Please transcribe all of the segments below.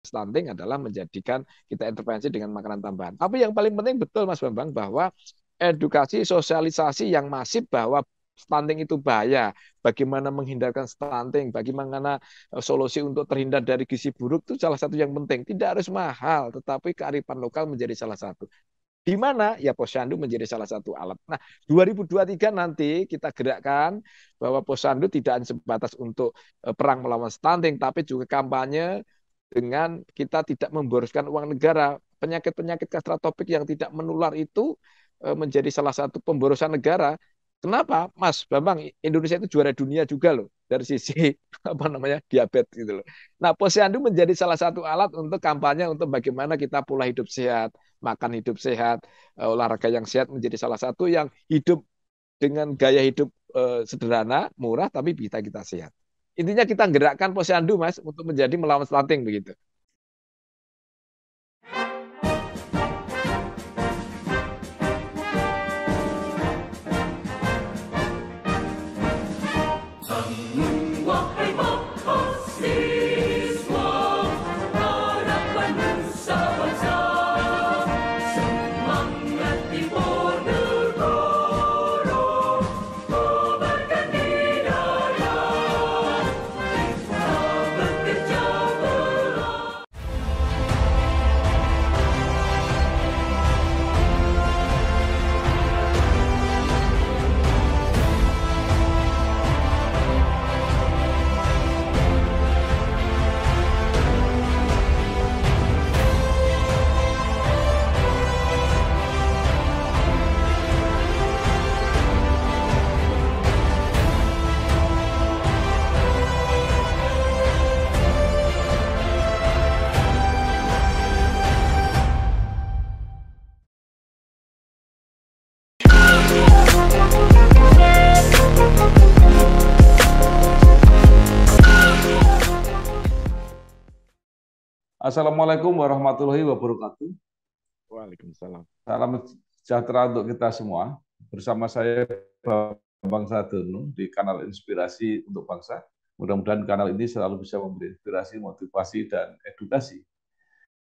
stunting adalah menjadikan kita intervensi dengan makanan tambahan. Tapi yang paling penting betul Mas Bambang bahwa edukasi sosialisasi yang masif bahwa stunting itu bahaya, bagaimana menghindarkan stunting, bagaimana solusi untuk terhindar dari gizi buruk itu salah satu yang penting. Tidak harus mahal, tetapi kearifan lokal menjadi salah satu. Di mana ya Posyandu menjadi salah satu alat. Nah, 2023 nanti kita gerakkan bahwa Posyandu tidak hanya sebatas untuk perang melawan stunting, tapi juga kampanye dengan kita tidak memboroskan uang negara. Penyakit-penyakit kastratopik yang tidak menular itu menjadi salah satu pemborosan negara. Kenapa, Mas Bambang? Indonesia itu juara dunia juga loh dari sisi apa namanya diabetes gitu loh. Nah, Posyandu menjadi salah satu alat untuk kampanye untuk bagaimana kita pola hidup sehat, makan hidup sehat, olahraga yang sehat menjadi salah satu yang hidup dengan gaya hidup sederhana, murah, tapi bisa kita sehat. Intinya kita gerakkan Posyandu, Mas, untuk menjadi melawan stunting begitu. Wahai mahasiswa, harapan nusa bangsa, semangat Diponegoro, kobarkan hidayah, kita bekerja keras. Assalamualaikum warahmatullahi wabarakatuh. Waalaikumsalam. Salam sejahtera untuk kita semua. Bersama saya Bambang Sadono di kanal Inspirasi untuk Bangsa. Mudah-mudahan kanal ini selalu bisa memberi inspirasi, motivasi, dan edukasi.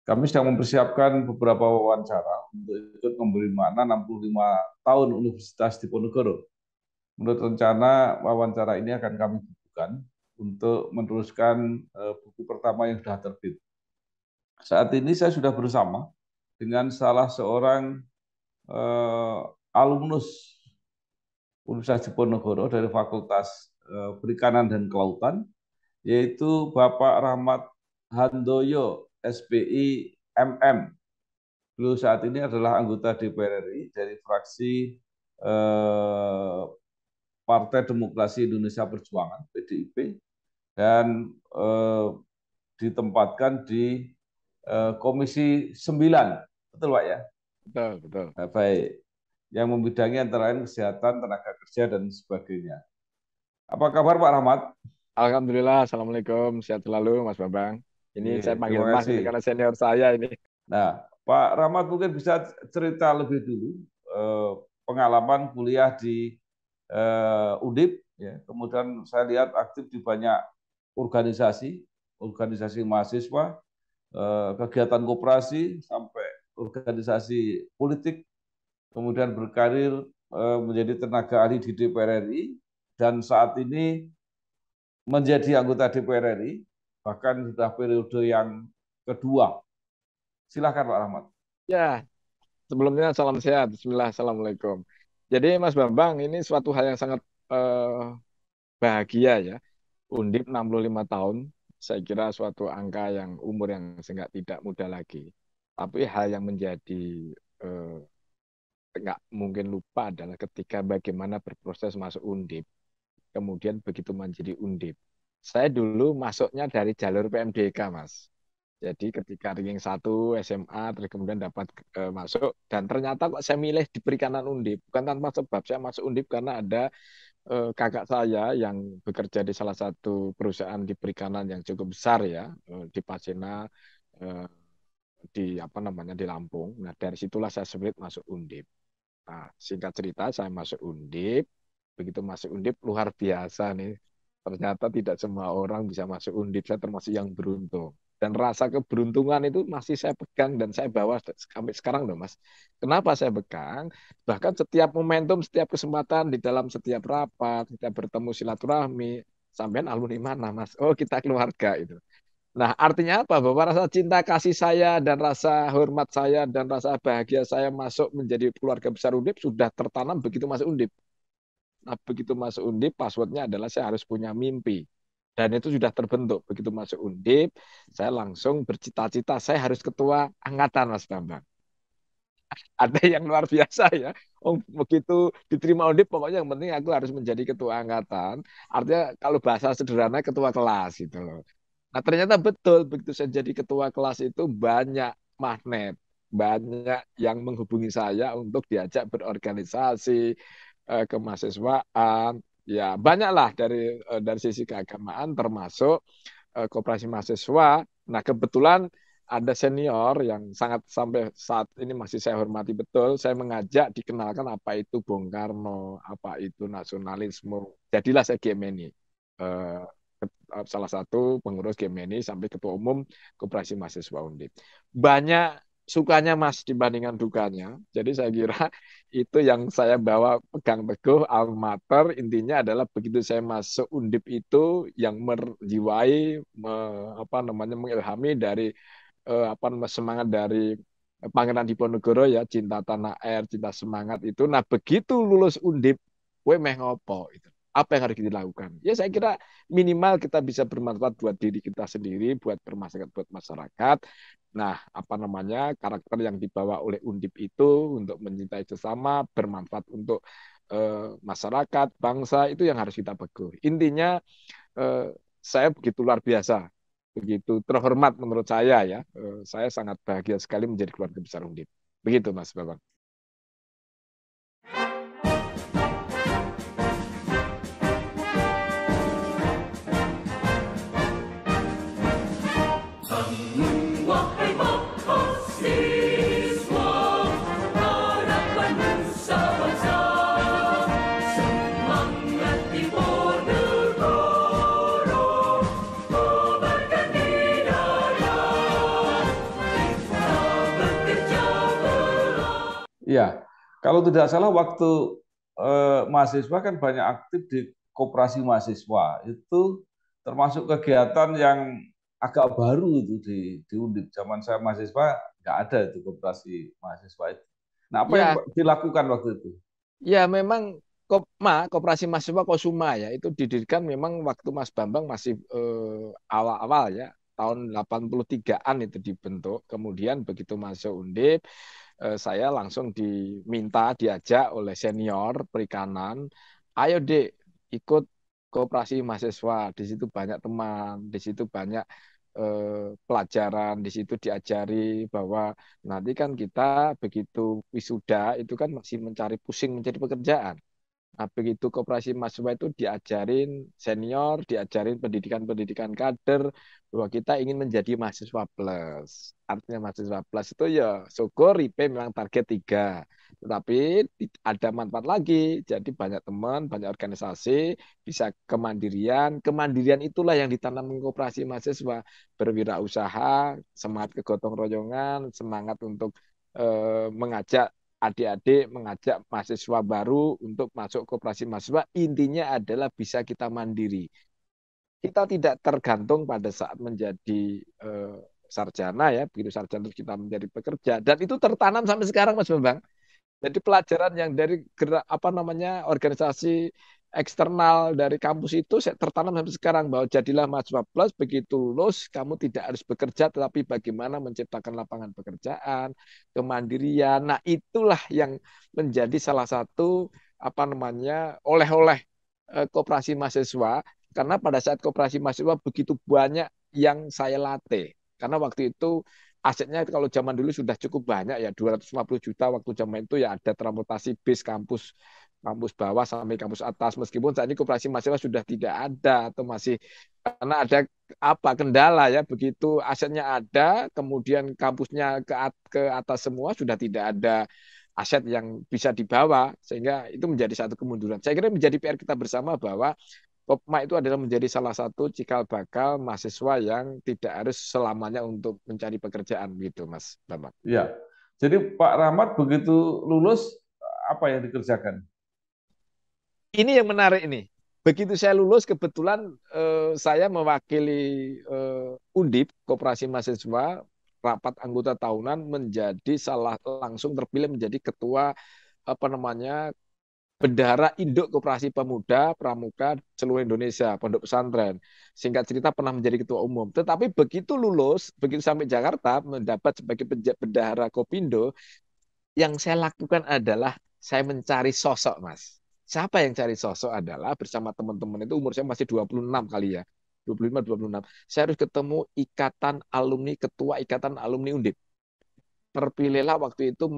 Kami sedang mempersiapkan beberapa wawancara untuk ikut memberi makna 65 tahun Universitas Diponegoro. Menurut rencana, wawancara ini akan kami bukukan untuk meneruskan buku pertama yang sudah terbit. Saat ini saya sudah bersama dengan salah seorang alumnus Universitas Diponegoro dari Fakultas Perikanan dan Kelautan, yaitu Bapak Rahmat Handoyo, SPI MM. Beliau saat ini adalah anggota DPR RI dari fraksi Partai Demokrasi Indonesia Perjuangan, PDIP, dan ditempatkan di Komisi 9, betul Pak ya? Betul, betul. Nah, baik, yang membidangi antara lain kesehatan, tenaga kerja, dan sebagainya. Apa kabar Pak Rahmat? Alhamdulillah, Assalamualaikum. Sehat selalu, Mas Bambang. Ini saya panggil Terima Mas ini kasih. karena senior saya ini. Nah, Pak Rahmat mungkin bisa cerita lebih dulu pengalaman kuliah di Undip, ya. Kemudian saya lihat aktif di banyak organisasi, organisasi mahasiswa, kegiatan koperasi, sampai organisasi politik, kemudian berkarir menjadi tenaga ahli di DPR RI, dan saat ini menjadi anggota DPR RI, bahkan sudah periode yang kedua. Silakan Pak Rahmat. Ya, sebelumnya salam sehat. Bismillah, Assalamualaikum. Jadi Mas Bambang, ini suatu hal yang sangat bahagia ya. Undip 65 tahun, saya kira suatu angka yang umur yang seenggak tidak muda lagi. Tapi hal yang menjadi eh, nggak mungkin lupa adalah ketika bagaimana berproses masuk Undip, kemudian begitu menjadi Undip. Saya dulu masuknya dari jalur PMDK, Mas. Jadi ketika ranking 1 SMA, terus kemudian dapat masuk, dan ternyata kok saya milih di Perikanan Undip. Bukan tanpa sebab, saya masuk Undip karena ada kakak saya yang bekerja di salah satu perusahaan di perikanan yang cukup besar ya, di Pasena, eh, di apa namanya di Lampung. Nah dari situlah saya split masuk Undip. Nah singkat cerita saya masuk Undip. Begitu masuk Undip luar biasa nih. Ternyata tidak semua orang bisa masuk Undip. Saya termasuk yang beruntung. Dan rasa keberuntungan itu masih saya pegang dan saya bawa sampai sekarang loh Mas. Kenapa saya pegang? Bahkan setiap momentum, setiap kesempatan di dalam setiap rapat, kita bertemu silaturahmi, sampean alumni mana Mas? Oh kita keluarga itu. Nah, artinya apa? Bahwa rasa cinta kasih saya dan rasa hormat saya dan rasa bahagia saya masuk menjadi keluarga besar Undip sudah tertanam begitu masuk Undip. Nah, begitu masuk Undip, passwordnya adalah saya harus punya mimpi. Dan itu sudah terbentuk. Begitu masuk Undip, saya langsung bercita-cita, saya harus ketua angkatan, Mas Bambang. Ada yang luar biasa ya. Oh, begitu diterima Undip, pokoknya yang penting aku harus menjadi ketua angkatan. Artinya kalau bahasa sederhana ketua kelas gitu loh. Nah, ternyata betul begitu saya jadi ketua kelas itu banyak magnet, banyak yang menghubungi saya untuk diajak berorganisasi, kemahasiswaan, ya banyaklah dari sisi keagamaan termasuk koperasi mahasiswa. Nah, kebetulan ada senior yang sangat sampai saat ini masih saya hormati betul. Saya mengajak dikenalkan apa itu Bung Karno, apa itu nasionalisme. Jadilah saya Gemini. Eh, Salah satu pengurus Gemini sampai ketua umum Koperasi Mahasiswa Undip. Banyak sukanya Mas dibandingkan dukanya. Jadi saya kira itu yang saya bawa pegang teguh alma mater. Intinya adalah begitu saya masuk Undip itu yang menjiwai apa namanya mengilhami dari apa namanya semangat dari Pangeran Diponegoro ya, cinta tanah air, cinta semangat itu. Nah, begitu lulus Undip, gue meh ngopo itu. Apa yang harus kita lakukan? Ya saya kira minimal kita bisa bermanfaat buat diri kita sendiri, buat bermasyarakat, buat masyarakat. Nah, apa namanya karakter yang dibawa oleh Undip itu untuk mencintai sesama, bermanfaat untuk masyarakat, bangsa itu yang harus kita pegang. Intinya saya begitu luar biasa, begitu terhormat menurut saya ya. Saya sangat bahagia sekali menjadi keluarga besar Undip. Begitu Mas Babang. Wahai mahasiswa, harapan nusa bangsa, semangat Diponegoro, kobarkan di dada, kita bekerja bersama. Iya, kalau tidak salah waktu mahasiswa kan banyak aktif di koperasi mahasiswa. Itu termasuk kegiatan yang agak baru itu di Undip. Zaman saya mahasiswa nggak ada itu koperasi mahasiswa itu. Nah, apa yang Ya, dilakukan waktu itu? ya memang Koperasi Mahasiswa Kosuma ya itu didirikan memang waktu Mas Bambang masih awal-awal ya tahun 83-an itu dibentuk. Kemudian begitu masuk Undip, saya langsung diajak oleh senior perikanan, ayo Dek ikut koperasi mahasiswa. Di situ banyak teman, di situ banyak pelajaran, di situ diajari bahwa nanti kan kita begitu wisuda itu kan masih mencari pusing mencari pekerjaan. Nah, begitu koperasi mahasiswa itu diajarin senior, diajarin pendidikan-pendidikan kader bahwa kita ingin menjadi mahasiswa plus. Artinya mahasiswa plus itu ya syukur IP memang target 3. Tetapi ada manfaat lagi. Jadi banyak teman, banyak organisasi, bisa kemandirian. Kemandirian itulah yang ditanam di koperasi mahasiswa. Berwirausaha, semangat kegotong royongan, semangat untuk mengajak adik-adik, mengajak mahasiswa baru untuk masuk koperasi mahasiswa, intinya adalah bisa kita mandiri. Kita tidak tergantung pada saat menjadi sarjana ya, begitu sarjana terus kita menjadi pekerja dan itu tertanam sampai sekarang Mas Bambang. Jadi pelajaran yang dari gerak apa namanya organisasi eksternal dari kampus itu saya tertanam sampai sekarang bahwa jadilah mahasiswa plus begitu lulus kamu tidak harus bekerja tetapi bagaimana menciptakan lapangan pekerjaan, kemandirian. Nah, itulah yang menjadi salah satu apa namanya oleh-oleh koperasi mahasiswa karena pada saat koperasi mahasiswa begitu banyak yang saya latih. Karena waktu itu asetnya kalau zaman dulu sudah cukup banyak ya 250 juta waktu zaman itu ya ada transportasi bis kampus kampus bawah sampai kampus atas meskipun saat ini koperasi mahasiswa sudah tidak ada atau masih karena ada apa kendala ya begitu asetnya ada kemudian kampusnya ke atas semua sudah tidak ada aset yang bisa dibawa sehingga itu menjadi satu kemunduran. Saya kira menjadi PR kita bersama bahwa Kopma itu adalah menjadi salah satu cikal bakal mahasiswa yang tidak harus selamanya untuk mencari pekerjaan gitu, Mas Bambang. Ya. Jadi Pak Rahmat begitu lulus apa yang dikerjakan? Ini yang menarik ini. Begitu saya lulus, kebetulan saya mewakili Undip, Koperasi Mahasiswa, rapat anggota tahunan menjadi langsung terpilih menjadi ketua apa namanya Bendahara Induk Koperasi Pemuda Pramuka seluruh Indonesia, Pondok Pesantren. Singkat cerita pernah menjadi ketua umum. Tetapi begitu lulus, begitu sampai Jakarta mendapat sebagai bendahara Kopindo, yang saya lakukan adalah saya mencari sosok, Mas. Siapa yang cari sosok adalah bersama teman-teman itu umur saya masih 26 kali ya. 25, 26. Saya harus ketemu ketua ikatan alumni Undip. Terpilihlah waktu itu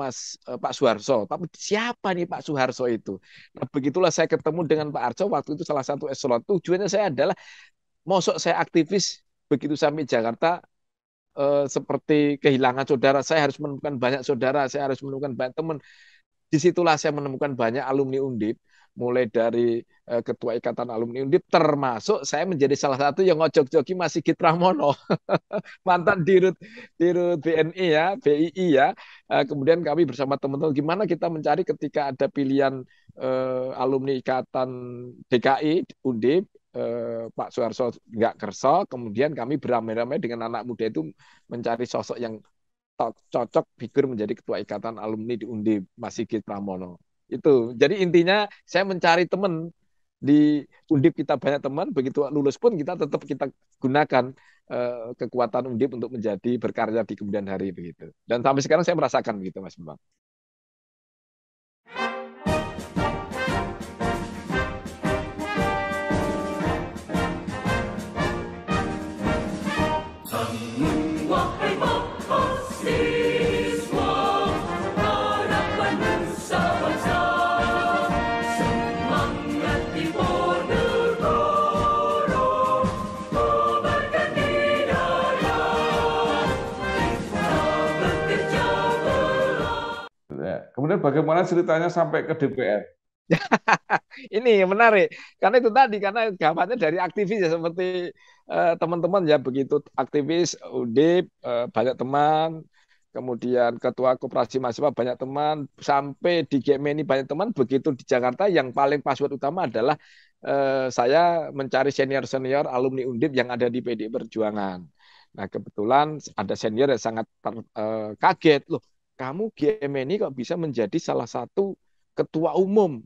Pak Suharso. Tapi siapa nih Pak Suharso itu? Nah, begitulah saya ketemu dengan Pak Arso waktu itu salah satu eselon. Tujuannya saya adalah mosok saya aktivis begitu sampai Jakarta seperti kehilangan saudara. Saya harus menemukan banyak saudara, saya harus menemukan banyak teman. Disitulah saya menemukan banyak alumni Undip, mulai dari ketua ikatan alumni Undip, termasuk saya menjadi salah satu yang ngojok-joki Mas Sigit Pramono, mantan dirut dirut BNI ya, BII ya. Kemudian kami bersama teman-teman gimana kita mencari ketika ada pilihan alumni ikatan DKI Undip, Pak Suharso nggak kerso, kemudian kami beramai-ramai dengan anak muda itu mencari sosok yang cocok figur menjadi ketua ikatan alumni di Undip, Mas Sigit Pramono. Itu. Jadi intinya saya mencari teman di Undip, kita banyak teman, begitu lulus pun kita gunakan kekuatan Undip untuk menjadi berkarya di kemudian hari begitu. Dan sampai sekarang saya merasakan begitu, Mas Bambang. Wahai mahasiswa, harapan nusa bangsa, semangat di Ponegoro, kobarkan hidayah, kita bekerja keras. Ya. Kemudian bagaimana ceritanya sampai ke DPR? Ini yang menarik karena itu tadi, karena gambarnya dari aktivis ya, seperti teman-teman ya, begitu aktivis Undip, banyak teman, kemudian ketua koperasi mahasiswa banyak teman, sampai di GMI banyak teman. Begitu di Jakarta yang paling password utama adalah saya mencari senior-senior alumni Undip yang ada di PDI Perjuangan. Nah, kebetulan ada senior yang sangat kaget, loh kamu GMI kok bisa menjadi salah satu ketua umum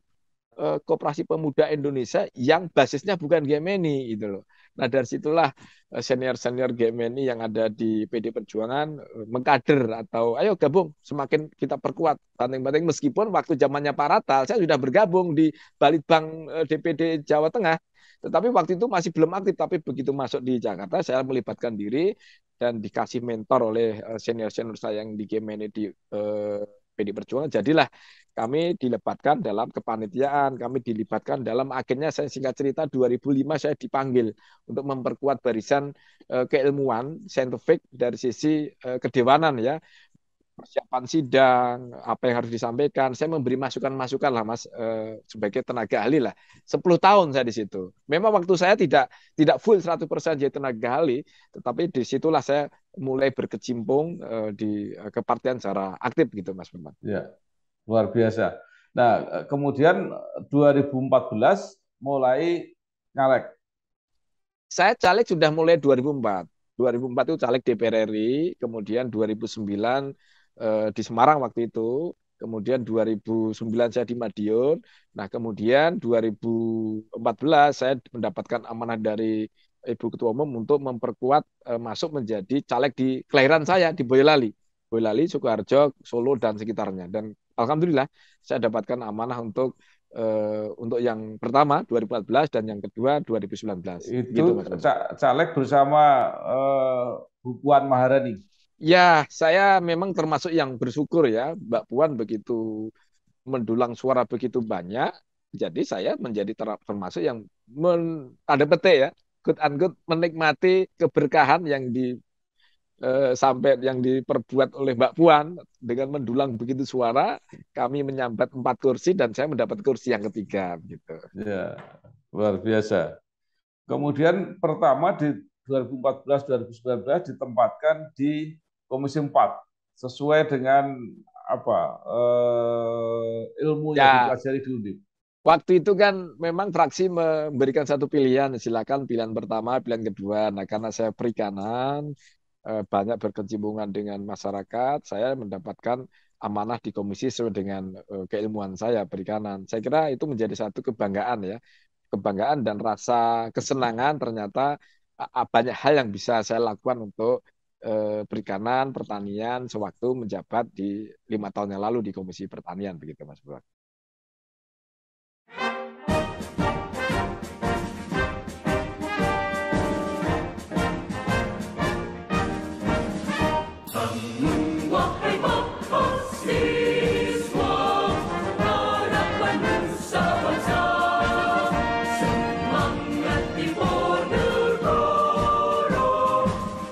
Koperasi Pemuda Indonesia yang basisnya bukan Gemeni gitu loh. Nah, dari situlah senior-senior Gemeni yang ada di PD Perjuangan mengkader atau ayo gabung, semakin kita perkuat banting-banting. Meskipun waktu zamannya Pak Ratal saya sudah bergabung di Balitbang DPD Jawa Tengah, tetapi waktu itu masih belum aktif. Tapi begitu masuk di Jakarta saya melibatkan diri dan dikasih mentor oleh senior-senior saya yang di Gemeni di PD Perjuangan. Jadilah kami dilibatkan dalam kepanitiaan, kami dilibatkan dalam akhirnya, saya singkat cerita 2005 saya dipanggil untuk memperkuat barisan keilmuan saintifik dari sisi kedewanan ya, persiapan sidang, apa yang harus disampaikan. Saya memberi masukan-masukan lah Mas, sebagai tenaga ahli lah. 10 tahun saya di situ. Memang waktu saya tidak full 100% jadi tenaga ahli, tetapi disitulah saya mulai berkecimpung di kepartian secara aktif gitu Mas Bambang. Ya, luar biasa. Nah, kemudian 2014 mulai nyalek. Saya caleg sudah mulai 2004. 2004 itu caleg DPR RI, kemudian 2009 di Semarang waktu itu, kemudian 2009 saya di Madiun. Nah, kemudian 2014 saya mendapatkan amanah dari Ibu Ketua Umum untuk memperkuat masuk menjadi caleg di kelahiran saya di Boyolali. Boyolali, Sukoharjo, Solo dan sekitarnya. Dan alhamdulillah saya dapatkan amanah untuk yang pertama 2014 dan yang kedua 2019. Gitu, Itu Mas. caleg bersama Bu Puan Maharani. Ya, saya memang termasuk yang bersyukur ya, Mbak Puan begitu mendulang suara begitu banyak, jadi saya menjadi termasuk yang tanda petik ya, good and good, menikmati keberkahan yang sampai yang diperbuat oleh Mbak Puan dengan mendulang begitu suara. Kami menyambat 4 kursi dan saya mendapat kursi yang ketiga gitu. Ya, luar biasa. Kemudian pertama di 2014-2019 ditempatkan di Komisi 4 sesuai dengan apa ilmu yang Ya, dipelajari di Undip. waktu itu kan memang fraksi memberikan satu pilihan, silakan pilihan pertama, pilihan kedua. Nah, karena saya perikanan, banyak berkecimpungan dengan masyarakat, saya mendapatkan amanah di komisi sesuai dengan keilmuan saya perikanan. Saya kira itu menjadi satu kebanggaan ya, kebanggaan dan rasa kesenangan ternyata banyak hal yang bisa saya lakukan untuk perikanan, pertanian sewaktu menjabat di 5 tahun yang lalu di Komisi Pertanian begitu Mas Bro. Wahai mahasiswa, harapan nusa bangsa, semangat timur negara,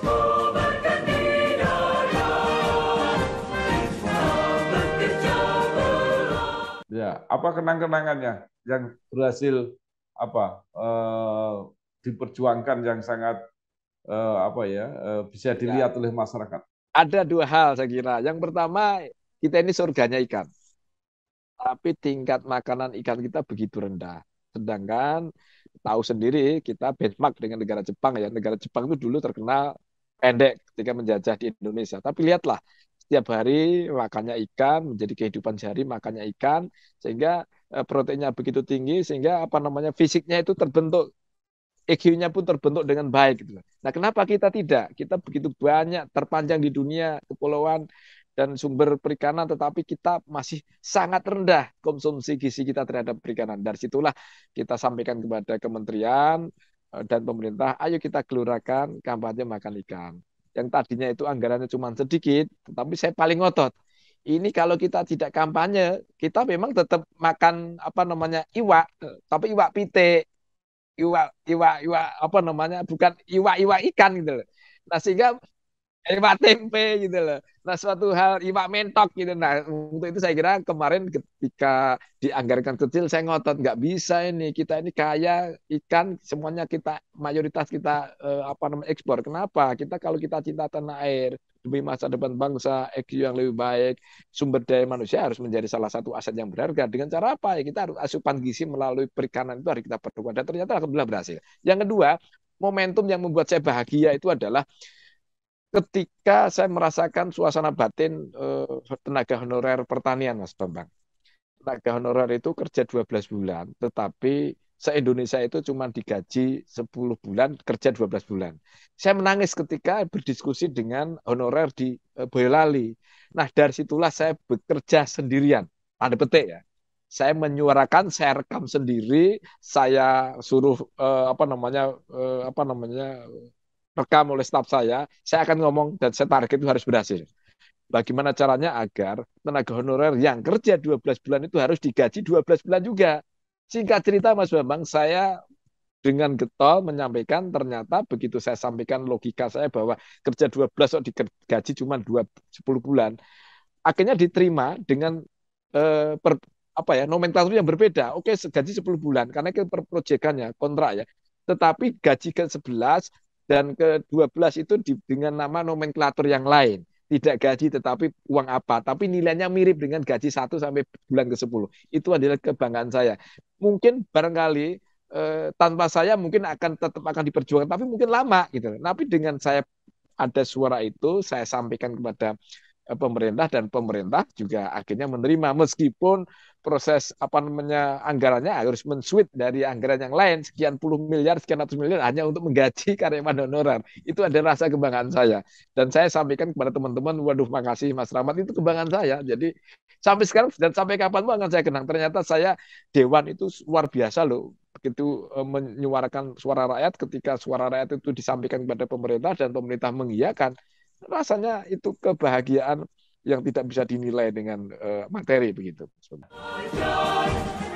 kobarkan di darat, kita bekerja berat. Ya, apa kenang-kenangannya yang berhasil apa diperjuangkan yang sangat bisa dilihat oleh masyarakat? Ada dua hal saya kira. Yang pertama, kita ini surganya ikan. Tapi tingkat makanan ikan kita begitu rendah. Sedangkan tahu sendiri kita benchmark dengan negara Jepang ya. Negara Jepang itu dulu terkenal pendek ketika menjajah di Indonesia. Tapi lihatlah, setiap hari makannya ikan, menjadi kehidupan sehari makannya ikan, sehingga proteinnya begitu tinggi, sehingga apa namanya fisiknya itu terbentuk, EQ-nya pun terbentuk dengan baik gitu. Nah, kenapa kita tidak? Kita begitu banyak terpanjang di dunia kepulauan dan sumber perikanan, tetapi kita masih sangat rendah konsumsi gizi kita terhadap perikanan. Dari situlah kita sampaikan kepada kementerian dan pemerintah, ayo kita gelurakan kampanye makan ikan. Yang tadinya itu anggarannya cuma sedikit, tetapi saya paling ngotot. Ini kalau kita tidak kampanye, kita memang tetap makan apa namanya iwak, tapi iwak pitik, iwak apa namanya, bukan iwak ikan gitu loh. Nah sehingga iwak tempe gitu loh. Nah suatu hal iwak mentok gitu. Nah untuk itu saya kira kemarin ketika dianggarkan kecil saya ngotot nggak bisa ini kaya ikan semuanya kita mayoritas kita apa namanya ekspor. Kenapa? Kita kalau kita cinta tanah air demi masa depan bangsa, EQ yang lebih baik, sumber daya manusia harus menjadi salah satu aset yang berharga. Dengan cara apa ya? Kita harus asupan gizi melalui perikanan itu harus kita perlukan. Dan ternyata alhamdulillah berhasil. Yang kedua, momentum yang membuat saya bahagia itu adalah ketika saya merasakan suasana batin tenaga honorer pertanian, Mas Bambang. Tenaga honorer itu kerja 12 bulan, tetapi se-Indonesia itu cuma digaji 10 bulan, kerja 12 bulan. Saya menangis ketika berdiskusi dengan honorer di Boyolali. Nah, dari situlah saya bekerja sendirian, tanda petik ya. Saya menyuarakan, saya rekam sendiri, saya suruh apa namanya rekam oleh staf saya akan ngomong dan saya target itu harus berhasil. Bagaimana caranya agar tenaga honorer yang kerja 12 bulan itu harus digaji 12 bulan juga. Singkat cerita Mas Bambang, saya dengan getol menyampaikan ternyata begitu saya sampaikan logika saya bahwa kerja 12 kok digaji cuma 10 bulan. Akhirnya diterima dengan nomenklatur yang berbeda. Oke, gaji 10 bulan karena itu perprojekannya kontrak ya. Tetapi gaji ke-11 dan ke-12 itu dengan nama nomenklatur yang lain. Tidak gaji tetapi uang apa, tapi nilainya mirip dengan gaji 1 sampai bulan ke-10. Itu adalah kebanggaan saya. Mungkin barangkali tanpa saya mungkin tetap akan diperjuangkan, tapi mungkin lama gitu. Tapi dengan saya ada suara itu, saya sampaikan kepada pemerintah dan pemerintah juga akhirnya menerima meskipun proses apa namanya anggarannya harus men-switch dari anggaran yang lain sekian puluh miliar, sekian ratus miliar hanya untuk menggaji karyawan honorer. Itu ada rasa kebanggaan saya dan saya sampaikan kepada teman-teman, waduh makasih Mas Rahmat, itu kebanggaan saya. Jadi sampai sekarang dan sampai kapan pun akan saya kenang. Ternyata saya dewan itu luar biasa loh. Begitu menyuarakan suara rakyat, ketika suara rakyat itu disampaikan kepada pemerintah dan pemerintah mengiyakan, rasanya itu kebahagiaan yang tidak bisa dinilai dengan materi begitu.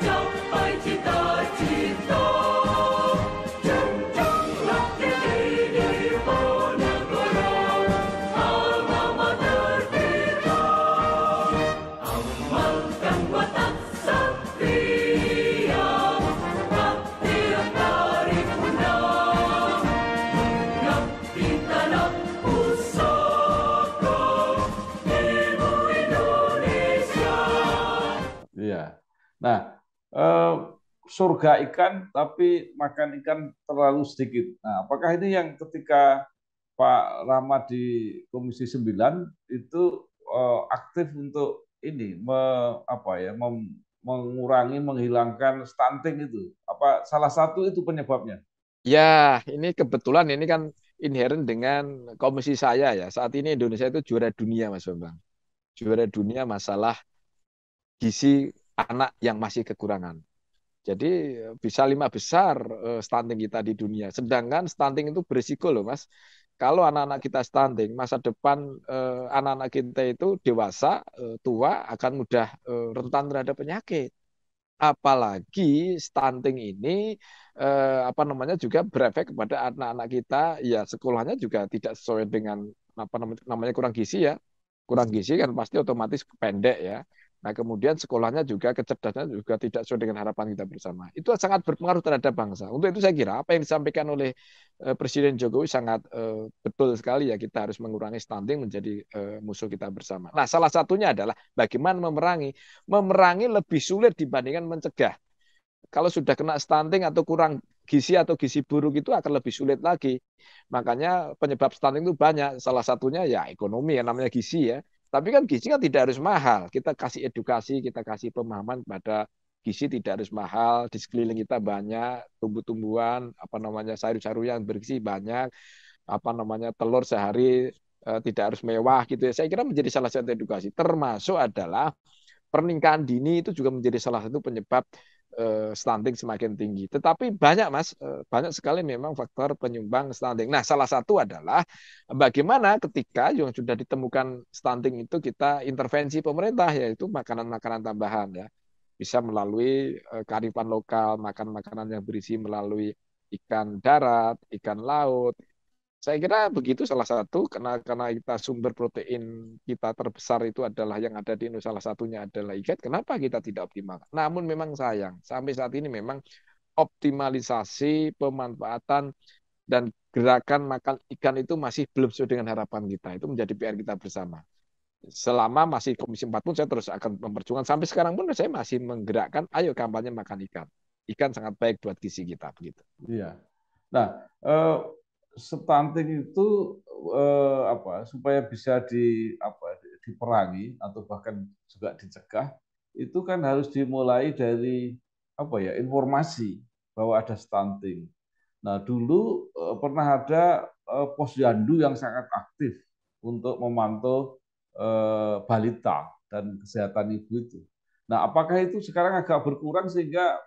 Capai cita-cita, junjunglah tinggi Diponegoro, alma mater kita. Amalkan watak satria, bakti yang tarik undang. Nah, eh, surga ikan tapi makan ikan terlalu sedikit. Nah, apakah ini yang ketika Pak Rama di Komisi 9 itu aktif untuk ini mengurangi, menghilangkan stunting itu? Apa salah satu itu penyebabnya? Ya, ini kebetulan ini kan inherent dengan komisi saya ya. Saat ini Indonesia itu juara dunia, Mas Bambang. Juara dunia masalah gizi anak yang masih kekurangan. Jadi bisa 5 besar stunting kita di dunia. Sedangkan stunting itu berisiko loh, Mas. Kalau anak-anak kita stunting, masa depan anak-anak kita itu dewasa, tua akan mudah rentan terhadap penyakit. Apalagi stunting ini apa namanya juga berefek kepada anak-anak kita, ya sekolahnya juga tidak sesuai dengan apa namanya kurang gizi ya. Kurang gizi kan pasti otomatis pendek ya. Nah, kemudian sekolahnya juga kecerdasannya juga tidak sesuai dengan harapan kita bersama. Itu sangat berpengaruh terhadap bangsa. Untuk itu saya kira apa yang disampaikan oleh Presiden Jokowi sangat betul sekali ya, kita harus mengurangi stunting menjadi musuh kita bersama. Nah, salah satunya adalah bagaimana memerangi. Memerangi lebih sulit dibandingkan mencegah. Kalau sudah kena stunting atau kurang gizi atau gizi buruk itu akan lebih sulit lagi. Makanya penyebab stunting itu banyak. Salah satunya ya ekonomi ya, namanya gizi ya. Tapi kan gizi kan tidak harus mahal. Kita kasih edukasi, kita kasih pemahaman pada gizi tidak harus mahal. Di sekeliling kita banyak tumbuh-tumbuhan, apa namanya sayur-sayur yang bergizi banyak, apa namanya telur sehari tidak harus mewah gitu ya. Saya kira menjadi salah satu edukasi. Termasuk adalah pernikahan dini itu juga menjadi salah satu penyebab stunting semakin tinggi. Tetapi banyak Mas, banyak sekali memang faktor penyumbang stunting. Nah, salah satu adalah bagaimana ketika yang sudah ditemukan stunting itu kita intervensi pemerintah, yaitu makanan-makanan tambahan ya. Bisa melalui kearifan lokal, makan makanan yang berisi melalui ikan darat, ikan laut, saya kira begitu salah satu karena kita sumber protein kita terbesar itu adalah yang ada di Indonesia, salah satunya adalah ikan. Kenapa kita tidak optimal? Namun memang sayang sampai saat ini memang optimalisasi pemanfaatan dan gerakan makan ikan itu masih belum sesuai dengan harapan kita. Itu menjadi PR kita bersama. Selama masih Komisi 4 pun saya terus akan memperjuangkan. Sampai sekarang pun saya masih menggerakkan, ayo kampanye makan ikan. Ikan sangat baik buat gizi kita begitu. Iya. Nah, stunting itu supaya bisa diperangi atau bahkan juga dicegah, itu kan harus dimulai dari informasi bahwa ada stunting. Nah, dulu pernah ada posyandu yang sangat aktif untuk memantau balita dan kesehatan ibu itu. Nah, apakah itu sekarang agak berkurang sehingga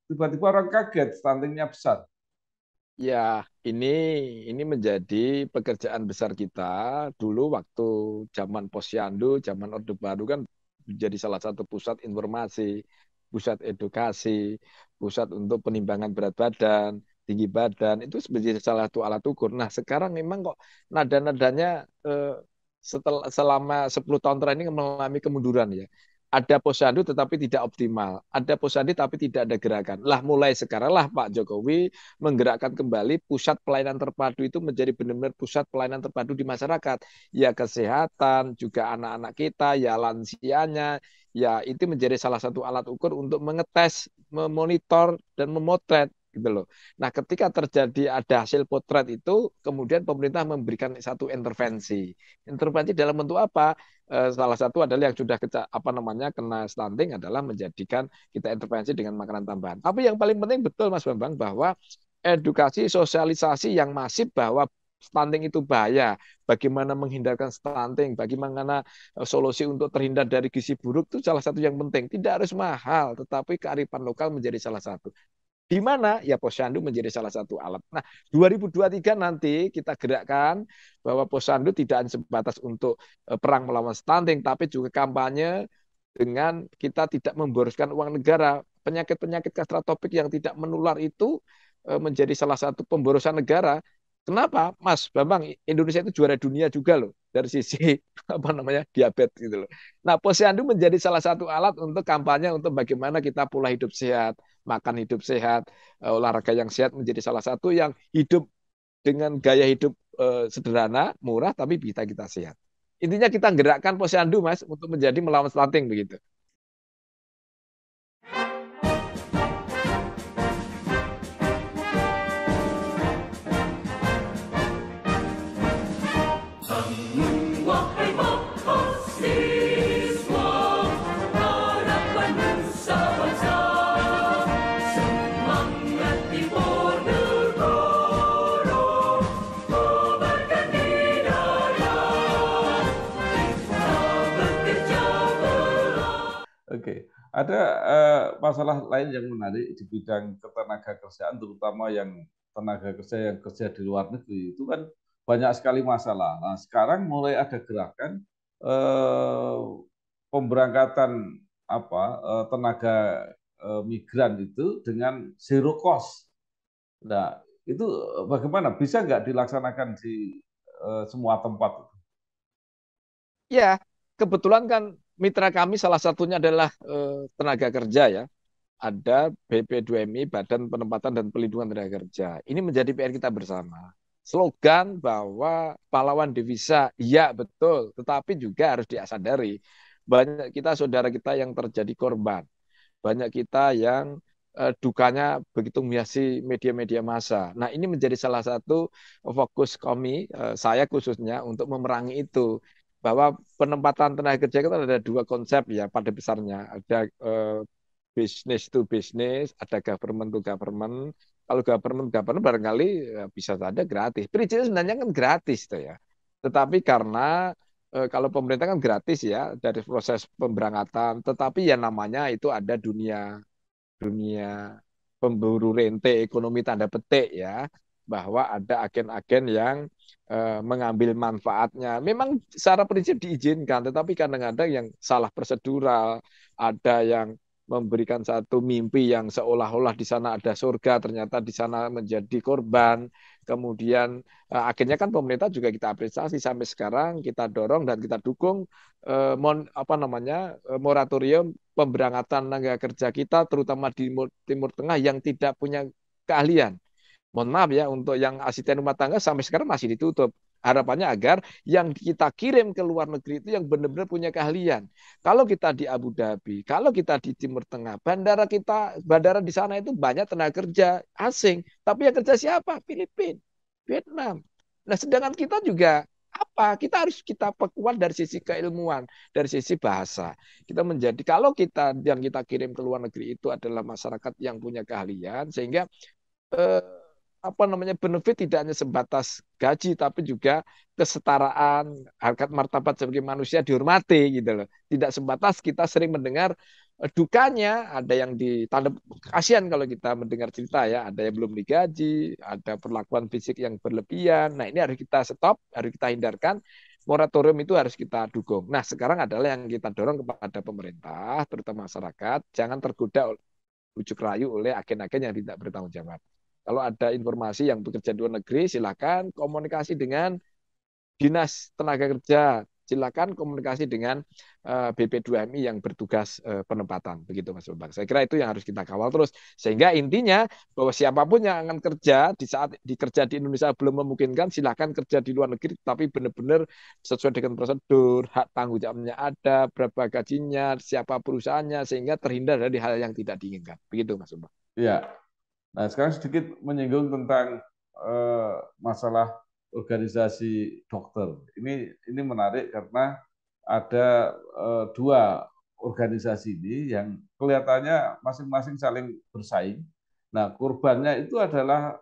tiba-tiba orang kaget stuntingnya besar? Ya, ini menjadi pekerjaan besar kita. Dulu waktu zaman Posyandu, zaman Orde Baru kan menjadi salah satu pusat informasi, pusat edukasi, pusat untuk penimbangan berat badan, tinggi badan. Itu menjadi salah satu alat ukur. Nah, sekarang memang kok nada-nadanya setelah selama 10 tahun terakhir ini mengalami kemunduran ya. Ada posyandu tetapi tidak optimal. Ada posyandu tapi tidak ada gerakan. Lah mulai sekarang lah Pak Jokowi menggerakkan kembali pusat pelayanan terpadu itu menjadi benar-benar pusat pelayanan terpadu di masyarakat. Ya kesehatan, juga anak-anak kita, ya lansianya, ya itu menjadi salah satu alat ukur untuk mengetes, memonitor, dan memotret gitu loh. Nah, ketika terjadi ada hasil potret itu, kemudian pemerintah memberikan satu intervensi. Intervensi dalam bentuk apa? Salah satu adalah yang sudah apa namanya kena stunting adalah menjadikan kita intervensi dengan makanan tambahan. Tapi yang paling penting betul Mas Bambang bahwa edukasi sosialisasi yang masif bahwa stunting itu bahaya, bagaimana menghindarkan stunting, bagaimana solusi untuk terhindar dari gizi buruk itu salah satu yang penting. Tidak harus mahal, tetapi kearifan lokal menjadi salah satu. Di mana ya posyandu menjadi salah satu alat. Nah, 2023 nanti kita gerakkan bahwa posyandu tidak hanya sebatas untuk perang melawan stunting, tapi juga kampanye dengan kita tidak memboroskan uang negara. Penyakit-penyakit kastratopik yang tidak menular itu menjadi salah satu pemborosan negara. Kenapa, Mas Bambang? Indonesia itu juara dunia juga loh dari sisi apa namanya diabetes gitu loh. Nah, posyandu menjadi salah satu alat untuk kampanye untuk bagaimana kita pola hidup sehat, makan hidup sehat, olahraga yang sehat menjadi salah satu yang hidup dengan gaya hidup sederhana, murah, tapi bisa kita sehat. Intinya kita gerakkan posyandu, Mas, untuk menjadi melawan stunting begitu. Wahai mahasiswa, harapan nusa bangsa, semangat timur negara, kobarkan hidayah, kita bekerja bersama. Oke, ada masalah lain yang menarik di bidang ketenaga kerjaan, terutama yang tenaga kerja yang kerja di luar negeri itu kan banyak sekali masalah. Nah, sekarang mulai ada gerakan pemberangkatan tenaga migran itu dengan zero cost. Nah, itu bagaimana? Bisa nggak dilaksanakan di semua tempat? Ya, kebetulan kan mitra kami salah satunya adalah tenaga kerja ya. Ada BP2MI, Badan Penempatan dan Pelindungan Tenaga Kerja. Ini menjadi PR kita bersama. Slogan bahwa pahlawan devisa, ya betul, tetapi juga harus disadari banyak kita saudara kita yang terjadi korban, banyak kita yang dukanya begitu menghiasi media-media massa. Nah, ini menjadi salah satu fokus kami, saya khususnya untuk memerangi itu. Bahwa penempatan tenaga kerja itu ada dua konsep ya pada besarnya. Ada business to business, ada government to government. Kalau government government barangkali bisa saja gratis. Perizinan sebenarnya kan gratis tuh ya. Tetapi karena kalau pemerintah kan gratis ya dari proses pemberangkatan, tetapi ya namanya itu ada dunia dunia pemburu rente ekonomi tanda petik ya, bahwa ada agen-agen yang mengambil manfaatnya. Memang secara prinsip diizinkan, tetapi kadang-kadang yang salah prosedural, ada yang memberikan satu mimpi yang seolah-olah di sana ada surga, ternyata di sana menjadi korban. Kemudian akhirnya kan pemerintah juga kita apresiasi sampai sekarang kita dorong dan kita dukung moratorium pemberangkatan tenaga kerja kita terutama di Timur Tengah yang tidak punya keahlian. Mohon maaf ya untuk yang asisten rumah tangga sampai sekarang masih ditutup. Harapannya agar yang kita kirim ke luar negeri itu yang benar-benar punya keahlian. Kalau kita di Abu Dhabi, kalau kita di Timur Tengah, bandara di sana itu banyak tenaga kerja asing. Tapi yang kerja siapa? Filipina, Vietnam. Nah, sedangkan kita juga apa? Kita perkuat dari sisi keilmuan, dari sisi bahasa. Kita menjadi kalau kita yang kita kirim ke luar negeri itu adalah masyarakat yang punya keahlian sehingga eh, benefit tidak hanya sebatas gaji tapi juga kesetaraan harkat martabat sebagai manusia dihormati gitu loh. Tidak sebatas kita sering mendengar dukanya, ada yang ditanda kasihan kalau kita mendengar cerita ya, ada yang belum digaji, ada perlakuan fisik yang berlebihan. Nah, ini harus kita stop, harus kita hindarkan. Moratorium itu harus kita dukung. Nah, sekarang adalah yang kita dorong kepada pemerintah, terutama masyarakat, jangan tergoda ujuk rayu oleh agen-agen yang tidak bertanggung jawab. Kalau ada informasi yang bekerja di luar negeri, silakan komunikasi dengan Dinas Tenaga Kerja, silakan komunikasi dengan BP2MI yang bertugas penempatan. Begitu Mas Bambang. Saya kira itu yang harus kita kawal terus. Sehingga intinya bahwa siapapun yang akan kerja di saat dikerja di Indonesia belum memungkinkan, silakan kerja di luar negeri, tapi benar-benar sesuai dengan prosedur, hak tanggung jawabnya ada, berapa gajinya, siapa perusahaannya, sehingga terhindar dari hal yang tidak diinginkan. Begitu Mas Bambang. Ya. Nah, sekarang sedikit menyinggung tentang masalah organisasi dokter. Ini menarik karena ada dua organisasi ini yang kelihatannya masing-masing saling bersaing. Nah, korbannya itu adalah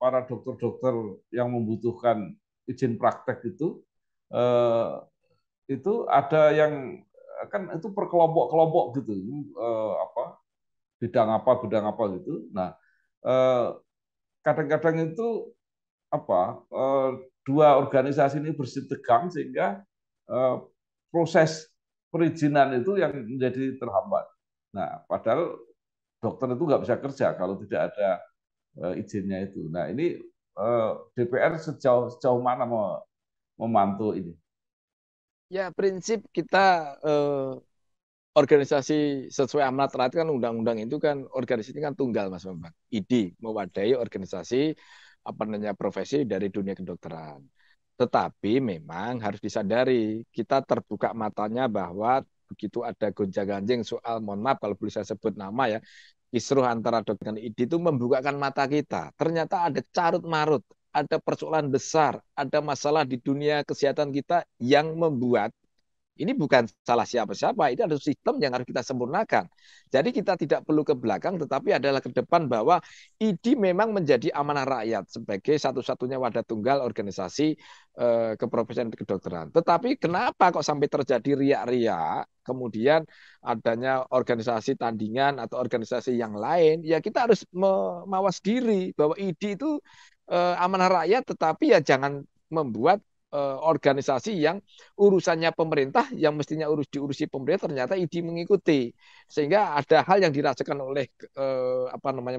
para dokter-dokter yang membutuhkan izin praktek itu ada yang kan itu per kelompok-kelompok gitu, bidang apa gitu. Nah, kadang-kadang itu dua organisasi ini bersitegang sehingga proses perizinan itu yang menjadi terhambat. Nah, padahal dokter itu nggak bisa kerja kalau tidak ada izinnya itu. Nah, ini DPR sejauh mana memantau ini? Ya, prinsip kita organisasi sesuai amanat rakyat kan undang-undang itu kan organisasi ini kan tunggal Mas Bambang. ID mewadahi organisasi profesi dari dunia kedokteran. Tetapi memang harus disadari kita terbuka matanya bahwa begitu ada gonjang-ganjing soal mohon maaf kalau boleh saya sebut nama ya kisruh antara dokter dan ID itu membukakan mata kita. Ternyata ada carut marut ada persoalan besar, ada masalah di dunia kesehatan kita yang membuat ini bukan salah siapa-siapa, ini adalah sistem yang harus kita sempurnakan. Jadi kita tidak perlu ke belakang, tetapi adalah ke depan bahwa ID memang menjadi amanah rakyat sebagai satu-satunya wadah tunggal organisasi keprofesian kedokteran. Tetapi kenapa kok sampai terjadi riak-riak, kemudian adanya organisasi tandingan atau organisasi yang lain, ya kita harus mawas diri bahwa ID itu amanah rakyat, tetapi ya jangan membuat organisasi yang urusannya pemerintah yang mestinya diurusi pemerintah ternyata ID mengikuti, sehingga ada hal yang dirasakan oleh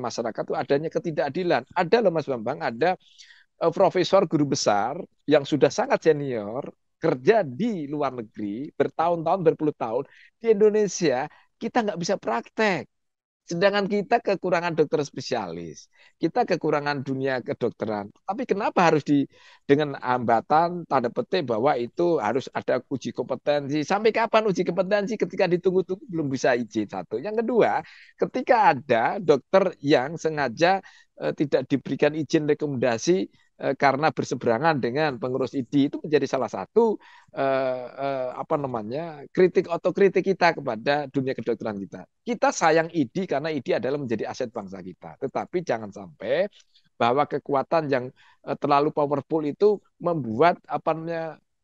masyarakat itu adanya ketidakadilan. Ada loh Mas Bambang, ada profesor guru besar yang sudah sangat senior kerja di luar negeri bertahun-tahun berpuluh tahun di Indonesia kita nggak bisa praktek. Sedangkan kita kekurangan dokter spesialis, kita kekurangan dunia kedokteran. Tapi kenapa harus dengan hambatan tanda petik bahwa itu harus ada uji kompetensi? Sampai kapan uji kompetensi ketika ditunggu-tunggu belum bisa izin? Satu. Yang kedua, ketika ada dokter yang sengaja tidak diberikan izin rekomendasi karena berseberangan dengan pengurus ID, itu menjadi salah satu kritik otokritik kita kepada dunia kedokteran kita. Kita sayang ID karena ID adalah menjadi aset bangsa kita. Tetapi jangan sampai bahwa kekuatan yang terlalu powerful itu membuat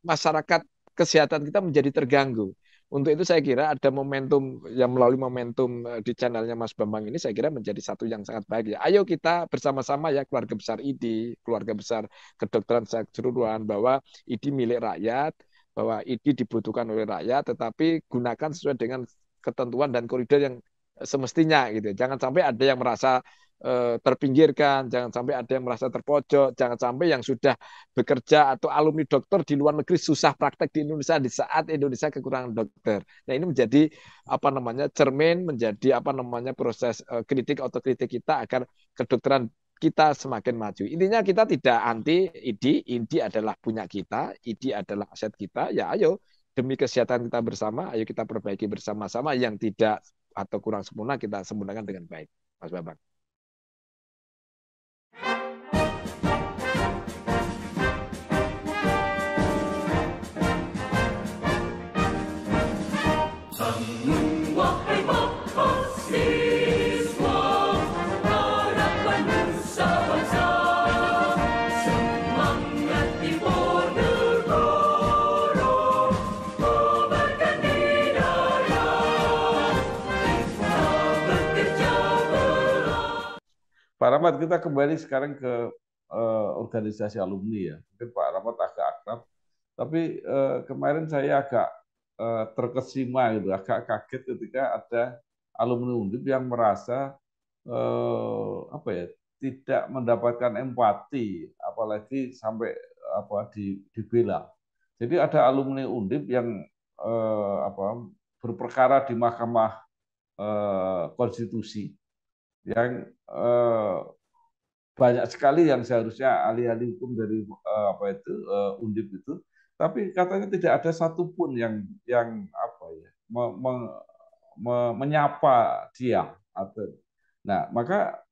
masyarakat kesehatan kita menjadi terganggu. Untuk itu saya kira ada momentum yang melalui momentum di channelnya Mas Bambang ini saya kira menjadi satu yang sangat baik ya. Ayo kita bersama-sama ya keluarga besar ID, keluarga besar kedokteran secara keseluruhan bahwa ID milik rakyat, bahwa ID dibutuhkan oleh rakyat, tetapi gunakan sesuai dengan ketentuan dan koridor yang semestinya gitu. Jangan sampai ada yang merasa terpinggirkan, jangan sampai ada yang merasa terpojok, jangan sampai yang sudah bekerja atau alumni dokter di luar negeri susah praktek di Indonesia di saat Indonesia kekurangan dokter. Nah, ini menjadi cermin, menjadi proses kritik otokritik kita agar kedokteran kita semakin maju. Intinya kita tidak anti ID, ID adalah punya kita, ID adalah aset kita. Ya ayo demi kesehatan kita bersama, ayo kita perbaiki bersama-sama, yang tidak atau kurang sempurna kita sempurnakan dengan baik. Mas Bambang. Wahai mahasiswa, harapan nusa bangsa, semangat Timur Negara, kobarkan hidayah, kita bekerja bersama. Pak Rahmat, kita kembali sekarang ke organisasi alumni ya. Mungkin Pak Rahmat agak akrab, tapi kemarin saya agak terkesima gitu, agak kaget ketika ada alumni Undip yang merasa tidak mendapatkan empati, apalagi sampai dibela. Jadi ada alumni Undip yang berperkara di Mahkamah Konstitusi yang banyak sekali yang seharusnya ahli-ahli hukum dari Undip itu, tapi katanya tidak ada satupun yang menyapa dia. Nah, maka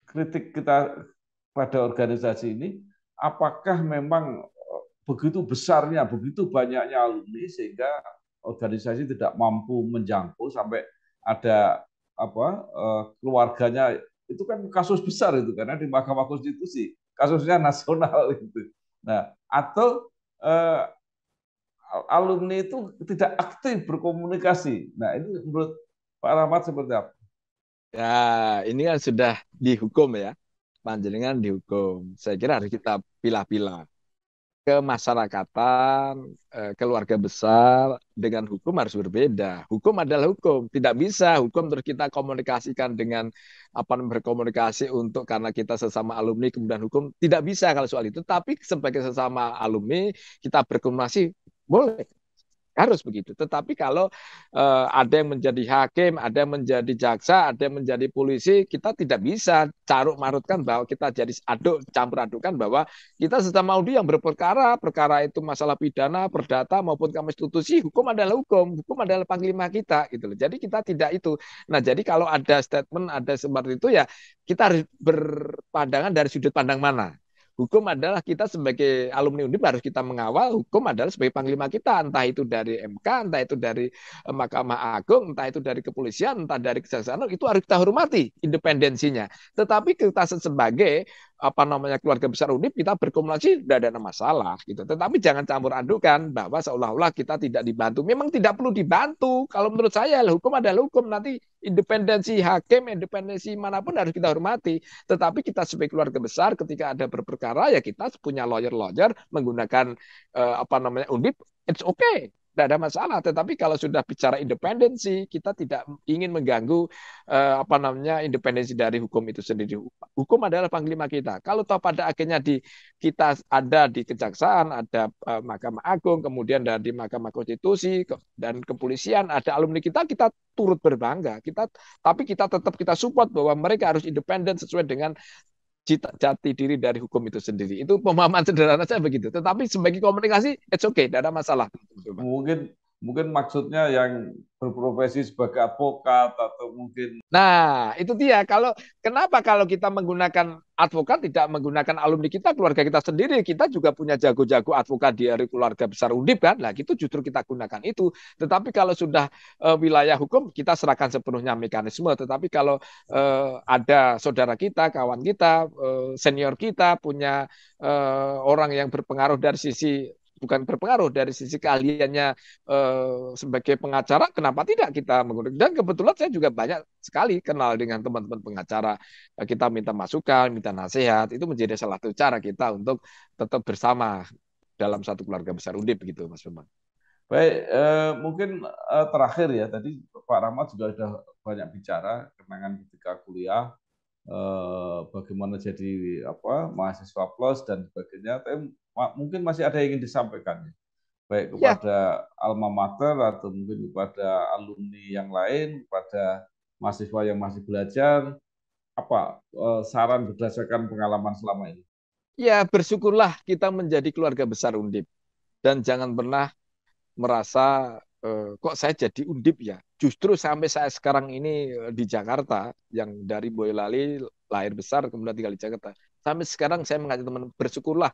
kritik kita pada organisasi ini, apakah memang begitu besarnya, begitu banyaknya alumni sehingga organisasi tidak mampu menjangkau sampai ada keluarganya. Itu kan kasus besar itu, karena di Mahkamah Konstitusi kasusnya nasional itu. Nah, atau alumni itu tidak aktif berkomunikasi. Nah, ini menurut Pak Rahmat seperti apa? Ya, ini kan sudah dihukum ya, panjenengan dihukum. Saya kira harus kita pilah-pilah. Kemasyarakatan, keluarga besar dengan hukum harus berbeda. Hukum adalah hukum. Tidak bisa hukum terus kita komunikasikan dengan berkomunikasi untuk karena kita sesama alumni kemudian hukum. Tidak bisa kalau soal itu. Tapi sebagai sesama alumni kita berkomunikasi boleh. harus begitu. Tetapi kalau ada yang menjadi hakim, ada yang menjadi jaksa, ada yang menjadi polisi, kita tidak bisa caruk marutkan bahwa kita jadi campur adukan bahwa kita sesama Audi yang berperkara, perkara itu masalah pidana, perdata maupun konstitusi, hukum adalah panglima kita gitu loh. Jadi kita tidak itu. Nah, jadi kalau ada statement ada seperti itu ya kita harus berpandangan dari sudut pandang mana. Hukum adalah kita sebagai alumni Undip harus kita mengawal, hukum adalah sebagai panglima kita, entah itu dari MK, entah itu dari Mahkamah Agung, entah itu dari kepolisian, entah dari kejaksaan, itu harus kita hormati independensinya. Tetapi kita sebagai keluarga besar Undip, kita berkomunikasi tidak ada masalah gitu. Tetapi jangan campur adukan bahwa seolah-olah kita tidak dibantu. Memang tidak perlu dibantu. Kalau menurut saya hukum adalah hukum. Nanti independensi hakim, independensi manapun harus kita hormati. Tetapi kita sebagai keluarga besar ketika ada berperkara ya kita punya lawyer menggunakan Undip, it's okay. Tidak ada masalah, tetapi kalau sudah bicara independensi, kita tidak ingin mengganggu independensi dari hukum itu sendiri. Hukum adalah panglima kita. Kalau toh pada akhirnya kita ada di kejaksaan, ada Mahkamah Agung, kemudian dari Mahkamah Konstitusi dan kepolisian, ada alumni kita turut berbangga. Tapi kita tetap kita support bahwa mereka harus independen sesuai dengan jati diri dari hukum itu sendiri. Itu pemahaman sederhana saya begitu. Tetapi sebagai komunikasi, it's okay, tidak ada masalah. Mungkin maksudnya yang berprofesi sebagai advokat atau mungkin. Nah, itu dia. Kenapa kalau kita menggunakan advokat tidak menggunakan alumni kita, keluarga kita sendiri, kita juga punya jago-jago advokat dari keluarga besar Undip kan? Nah, itu justru kita gunakan itu. Tetapi kalau sudah wilayah hukum, kita serahkan sepenuhnya mekanisme. Tetapi kalau ada saudara kita, kawan kita, senior kita punya orang yang berpengaruh dari sisi bukan berpengaruh dari sisi keahliannya sebagai pengacara, kenapa tidak kita menggunakan? Dan kebetulan saya juga banyak sekali kenal dengan teman-teman pengacara. Kita minta masukan, minta nasihat, itu menjadi salah satu cara kita untuk tetap bersama dalam satu keluarga besar Undip begitu, Mas Bambang. Baik, mungkin terakhir ya, tadi Pak Rahmat juga sudah banyak bicara kenangan ketika kuliah, bagaimana jadi mahasiswa plus dan sebagainya. Tapi mungkin masih ada yang ingin disampaikan, baik kepada alma mater atau mungkin kepada alumni yang lain, kepada mahasiswa yang masih belajar, apa saran berdasarkan pengalaman selama ini? Ya, bersyukurlah kita menjadi keluarga besar Undip dan jangan pernah merasa kok saya jadi Undip ya. Justru sampai saya sekarang ini di Jakarta, yang dari Boyolali lahir besar kemudian tinggal di Jakarta. Sampai sekarang saya mengajak teman, bersyukurlah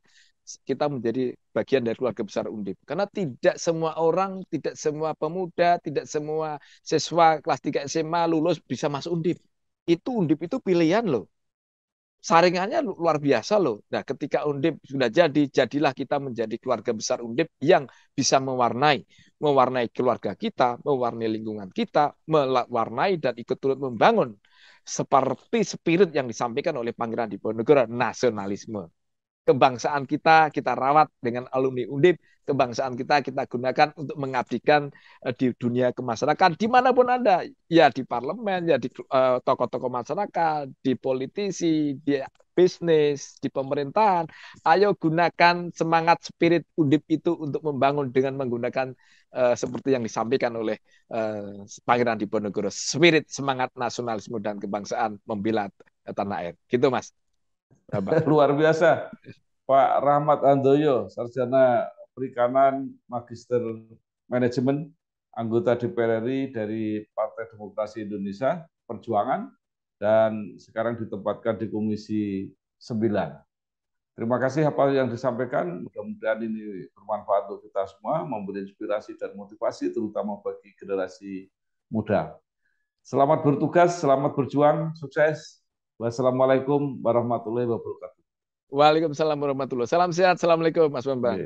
kita menjadi bagian dari keluarga besar Undip. Karena tidak semua orang, tidak semua pemuda, tidak semua siswa kelas 3 SMA lulus bisa masuk Undip. Undip itu pilihan loh. Saringannya luar biasa loh. Nah, ketika Undip sudah jadilah kita menjadi keluarga besar Undip yang bisa mewarnai keluarga kita, mewarnai lingkungan kita, mewarnai dan ikut turut membangun seperti spirit yang disampaikan oleh Pangeran Diponegoro, nasionalisme. Kebangsaan kita rawat dengan alumni Undip, kebangsaan kita gunakan untuk mengabdikan di dunia kemasyarakat dimanapun Anda, ya di parlemen, ya di tokoh-tokoh masyarakat, di politisi, di bisnis, di pemerintahan. Ayo gunakan semangat spirit Undip itu untuk membangun dengan menggunakan seperti yang disampaikan oleh Pangeran Diponegoro, spirit semangat nasionalisme dan kebangsaan membela tanah air. Gitu, Mas. Luar biasa, Pak Rahmat Handoyo, sarjana perikanan, magister manajemen, anggota DPR RI dari Partai Demokrasi Indonesia Perjuangan, dan sekarang ditempatkan di Komisi 9. Terima kasih apa yang disampaikan, mudah-mudahan ini bermanfaat untuk kita semua, memberi inspirasi dan motivasi terutama bagi generasi muda. Selamat bertugas, selamat berjuang, sukses. Wassalamualaikum warahmatullahi wabarakatuh. Waalaikumsalam warahmatullahi wabarakatuh. Salam sehat, assalamualaikum Mas Bambang.